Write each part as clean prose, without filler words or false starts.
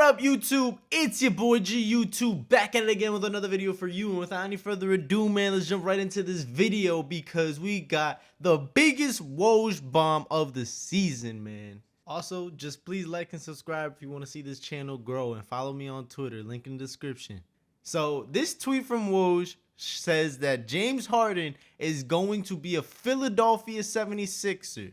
up, YouTube? It's your boy G YouTube back at it again with another video for you. And without any further ado, man, let's jump right into this video because we got the biggest Woj bomb of the season, man. Also, just please like and subscribe if you want to see this channel grow, and follow me on Twitter, link in the description. So this tweet from Woj says that James Harden is going to be a Philadelphia 76er,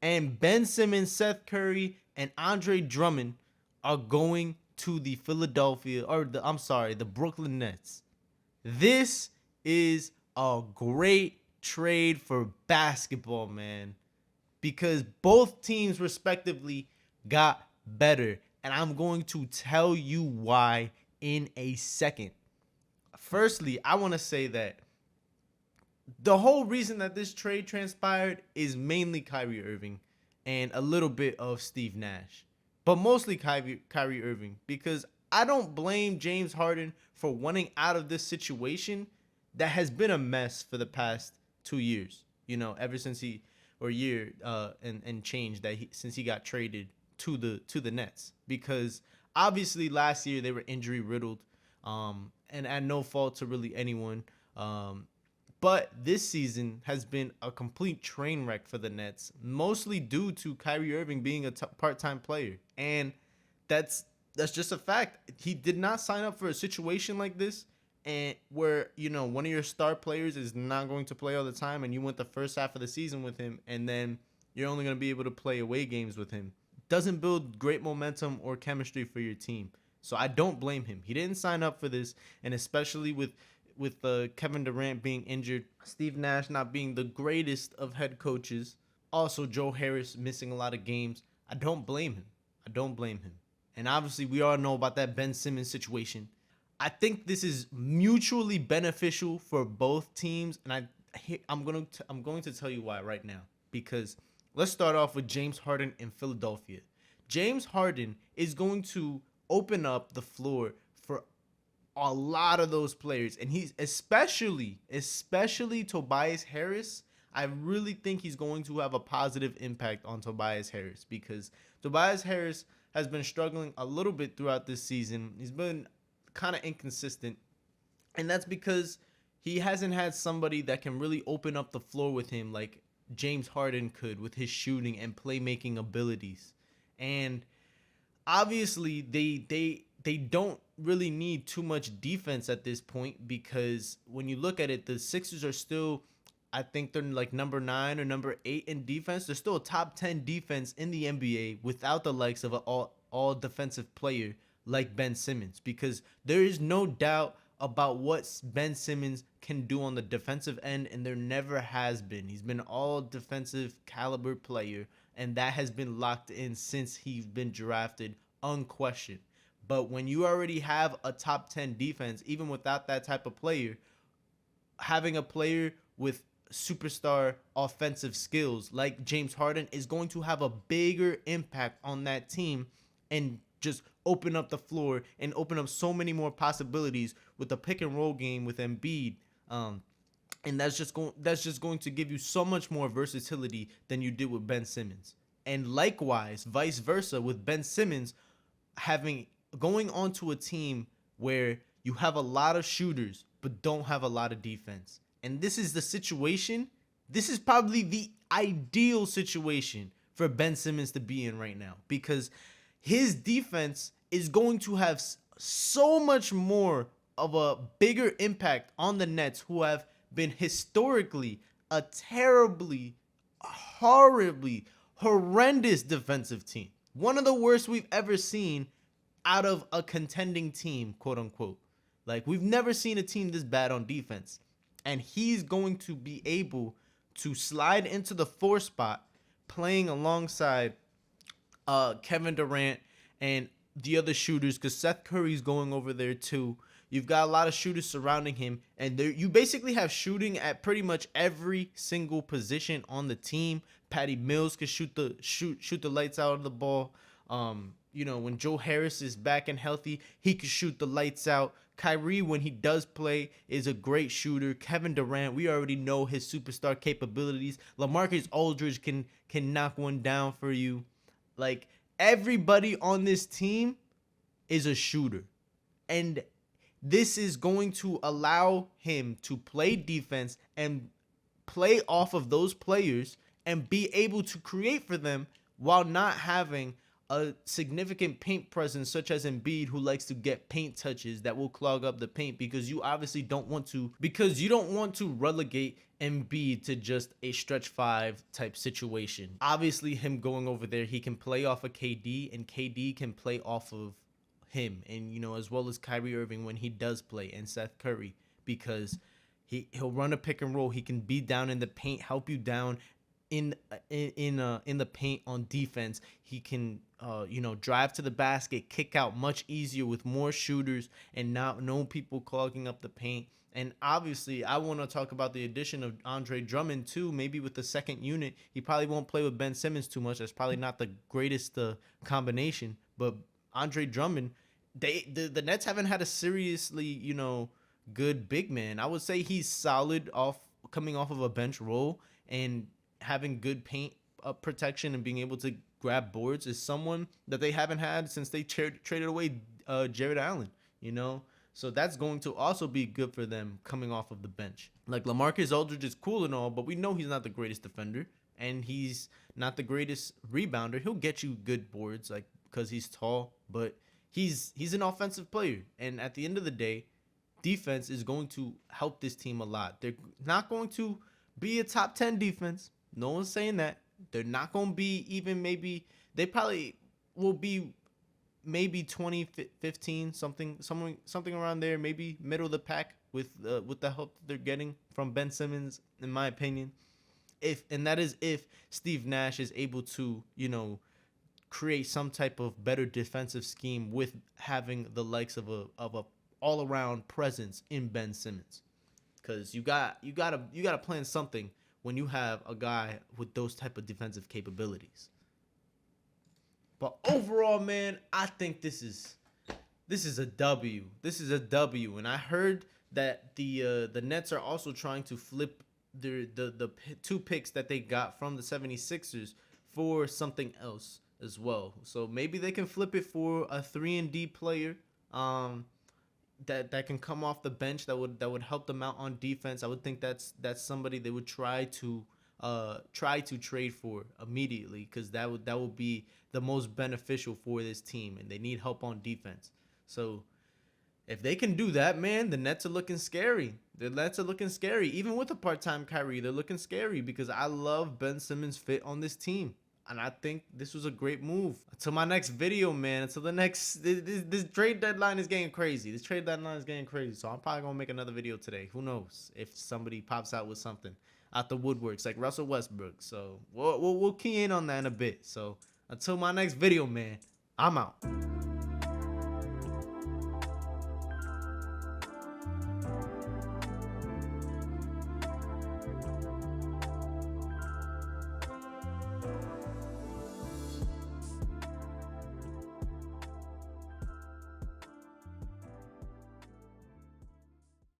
and Ben Simmons, Seth Curry, and Andre Drummond are going to the the Brooklyn Nets. This is a great trade for basketball, man, because both teams respectively got better, and I'm going to tell you why in a second. Firstly, I want to say that the whole reason that this trade transpired is mainly Kyrie Irving and a little bit of Steve Nash, but mostly Kyrie Irving, because I don't blame James Harden for wanting out of this situation that has been a mess for the past 2 years. You know, ever since since he got traded to the Nets, because obviously last year they were injury riddled, and at no fault to really anyone. But this season has been a complete train wreck for the Nets, mostly due to Kyrie Irving being a part-time player. And that's just a fact. He did not sign up for a situation like this, and where, you know, one of your star players is not going to play all the time, and you went the first half of the season with him, and then you're only going to be able to play away games with him. Doesn't build great momentum or chemistry for your team. So I don't blame him. He didn't sign up for this, and especially with Kevin Durant being injured, Steve Nash not being the greatest of head coaches, also Joe Harris missing a lot of games, I don't blame him. And obviously we all know about that Ben Simmons situation. I think this is mutually beneficial for both teams, and I'm going to tell you why right now. Because let's start off with James Harden in Philadelphia. James Harden is going to open up the floor for a lot of those players, and he's especially Tobias Harris. I really think he's going to have a positive impact on Tobias Harris, because Tobias Harris has been struggling a little bit throughout this season. He's been kind of inconsistent, and that's because he hasn't had somebody that can really open up the floor with him like James Harden could with his shooting and playmaking abilities. And obviously they don't really need too much defense at this point, because when you look at it, the Sixers are still, I think they're like number 9 or number 8 in defense. They're still a top 10 defense in the NBA without the likes of an all defensive player like Ben Simmons, because there is no doubt about what Ben Simmons can do on the defensive end, and there never has been. He's been all defensive caliber player, and that has been locked in since he's been drafted, unquestioned. But when you already have a top 10 defense, even without that type of player, having a player with superstar offensive skills like James Harden is going to have a bigger impact on that team, and just open up the floor and open up so many more possibilities with the pick and roll game with Embiid. And that's just going to give you so much more versatility than you did with Ben Simmons. And likewise, vice versa, with Ben Simmons going onto a team where you have a lot of shooters but don't have a lot of defense. And this is the situation. This is probably the ideal situation for Ben Simmons to be in right now, because his defense is going to have so much more of a bigger impact on the Nets, who have been historically a terribly, horribly, horrendous defensive team. One of the worst we've ever seen out of a contending team, quote unquote. Like, we've never seen a team this bad on defense. And he's going to be able to slide into the 4 spot, playing alongside Kevin Durant and the other shooters, because Seth Curry's going over there too. You've got a lot of shooters surrounding him, and you basically have shooting at pretty much every single position on the team. Patty Mills could shoot the lights out of the ball. You know, when Joe Harris is back and healthy, he could shoot the lights out. Kyrie, when he does play, is a great shooter. Kevin Durant, we already know his superstar capabilities. LaMarcus Aldridge can knock one down for you. Like, everybody on this team is a shooter. And this is going to allow him to play defense and play off of those players and be able to create for them while not having a significant paint presence such as Embiid, who likes to get paint touches that will clog up the paint, because you obviously don't want to relegate Embiid to just a stretch five type situation. Obviously him going over there, he can play off of KD, and KD can play off of him, and as well as Kyrie Irving when he does play, and Seth Curry, because he'll run a pick and roll. He can be down in the paint, help you down in the paint on defense. He can drive to the basket, kick out much easier with more shooters and not no people clogging up the paint. And obviously, I want to talk about the addition of Andre Drummond too. Maybe with the second unit, he probably won't play with Ben Simmons too much. That's probably not the greatest combination. But Andre Drummond, the Nets haven't had a seriously good big man. I would say he's solid coming off of a bench role, and having good paint protection and being able to grab boards is someone that they haven't had since they traded away Jared Allen. So that's going to also be good for them coming off of the bench. Like, LaMarcus Aldridge is cool and all, but we know he's not the greatest defender, and he's not the greatest rebounder. He'll get you good boards, like, because he's tall, but he's an offensive player. And at the end of the day, defense is going to help this team a lot. They're not going to be a top 10 defense. No one's saying that. They're not going to be even maybe. They probably will be maybe 20, 15, something around there, maybe middle of the pack with the help that they're getting from Ben Simmons, in my opinion. That is if Steve Nash is able to, create some type of better defensive scheme with having the likes of a all-around presence in Ben Simmons. Because you gotta plan something when you have a guy with those type of defensive capabilities. But overall, man, I think this is a W. This is a W. And I heard that the Nets are also trying to flip the two picks that they got from the 76ers for something else as well. So maybe they can flip it for a 3-and-D player that can come off the bench that would help them out on defense. I would think that's somebody they would try to trade for immediately, because that would be the most beneficial for this team, and they need help on defense. So if they can do that, man, the Nets are looking scary. The Nets are looking scary. Even with a part-time Kyrie, they're looking scary, because I love Ben Simmons' fit on this team. And I think this was a great move. Until my next video, man. Until the next... This trade deadline is getting crazy. So I'm probably going to make another video today. Who knows if somebody pops out with something out the woodworks like Russell Westbrook. So we'll key in on that in a bit. So until my next video, man, I'm out.